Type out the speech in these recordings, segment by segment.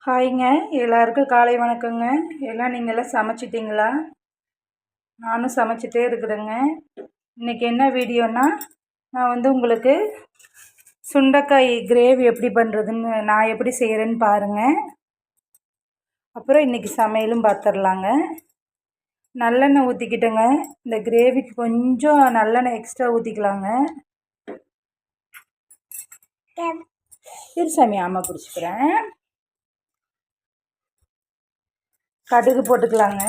ஹாய்ங்க, எல்லாருக்கும் காலை வணக்கங்க. எல்லாம் நீங்கள்லாம் சமைச்சிட்டிங்களா? நானும் சமைச்சிட்டே இருக்கிறேங்க. இன்றைக்கி என்ன வீடியோனா, நான் உங்களுக்கு சுண்டைக்காய் கிரேவி எப்படி பண்ணுறதுன்னு நான் எப்படி செய்கிறேன்னு பாருங்கள். அப்புறம் இன்றைக்கி சமையலும் பார்த்துடலாங்க. நல்லெண்ணெய் ஊற்றிக்கிட்டேங்க. இந்த கிரேவிக்கு கொஞ்சம் நல்லெண்ணெய் எக்ஸ்ட்ரா ஊற்றிக்கலாங்க. இருசாமி அம்மா பிடிச்சிக்கிறேன். கடுகு போட்டுக்கலாங்க.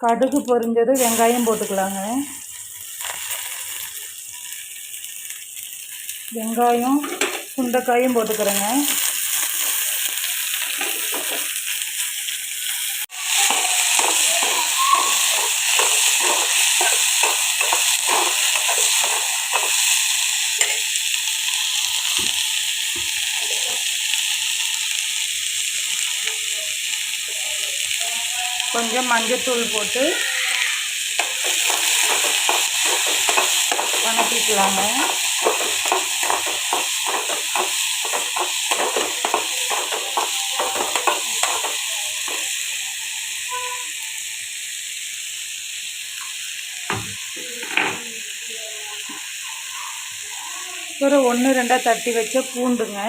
கடுகு பொரிஞ்சதும் வெங்காயம் போட்டுக்கலாங்க. வெங்காயம் சுண்டைக்காயும் போட்டுக்கிறேங்க. கொஞ்சம் மஞ்சத்தூள் போட்டு வணக்கிக்கலாங்க. ஒரு 1-2 தட்டி வச்ச பூண்டுங்க.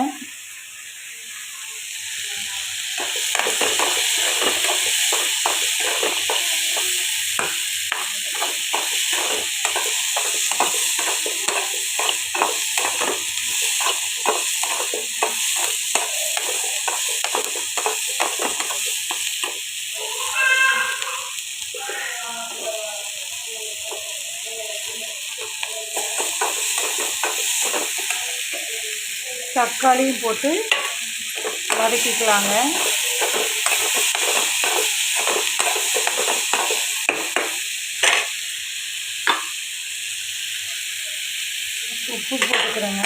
தக்காளியும் போட்டு வதக்கிக்கலாங்க. உப்பு போட்டுக்கிறேங்க.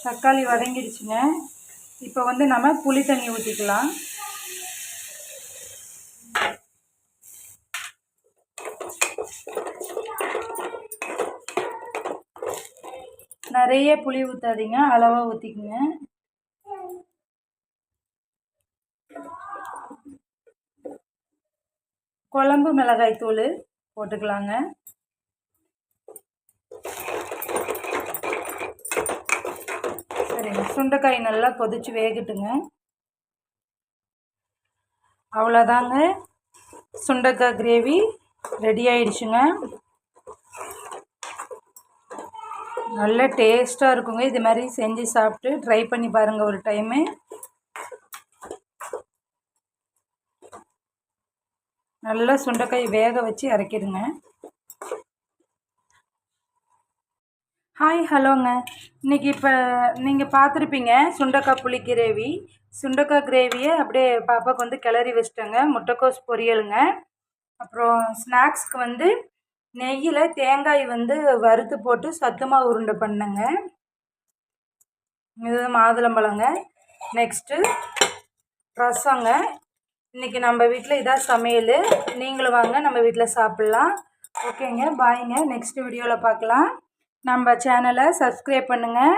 தக்காளி வதங்கிடுச்சுங்க. இப்போ நம்ம புளி தண்ணி ஊற்றிக்கலாம். நிறைய புளி ஊற்றாதீங்க, அளவாக ஊற்றிக்குங்க. குழம்பு மிளகாய் தூள் போட்டுக்கலாங்க. சரிங்க, சுண்டைக்காய் நல்லா கொதிச்சு வேகட்டுங்க. அவ்வளோதாங்க, சுண்டைக்காய் கிரேவி ரெடி ஆயிடுச்சுங்க. நல்ல டேஸ்ட்டாக இருக்குங்க. இது மாதிரி செஞ்சு சாப்பிட்டு ட்ரை பண்ணி பாருங்கள் ஒரு டைமு. நல்லா சுண்டைக்காய் வேக வச்சு இறக்கிடுங்க. ஹாய், ஹலோங்க. இன்றைக்கி இப்போ நீங்கள் பார்த்துருப்பீங்க சுண்டைக்காய் புளி கிரேவி. சுண்டைக்காய் கிரேவியை அப்படியே பாப்பாவுக்கு கிளறி வச்சிட்டேங்க. முட்டைக்கோஸ் பொரியலுங்க. அப்புறம் ஸ்நாக்ஸ்க்கு நெய்யில் தேங்காய் வறுத்து போட்டு சத்துமாவு உருண்டை பண்ணேங்க. இது மாதுளம்பழங்க. நெக்ஸ்ட்டு ரசங்க. இன்றைக்கி நம்ம வீட்டில் இதான் சமையல். நீங்களும் வாங்க, நம்ம வீட்டில் சாப்பிட்லாம். ஓகேங்க, பாய்ங்க. நெக்ஸ்ட் வீடியோவில் பார்க்கலாம். நம்ம சேனலை சப்ஸ்கிரைப் பண்ணுங்கள்,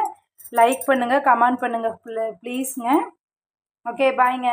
லைக் பண்ணுங்கள், கமெண்ட் பண்ணுங்கள் ப்ளீஸுங்க. ஓகே, பாய்ங்க.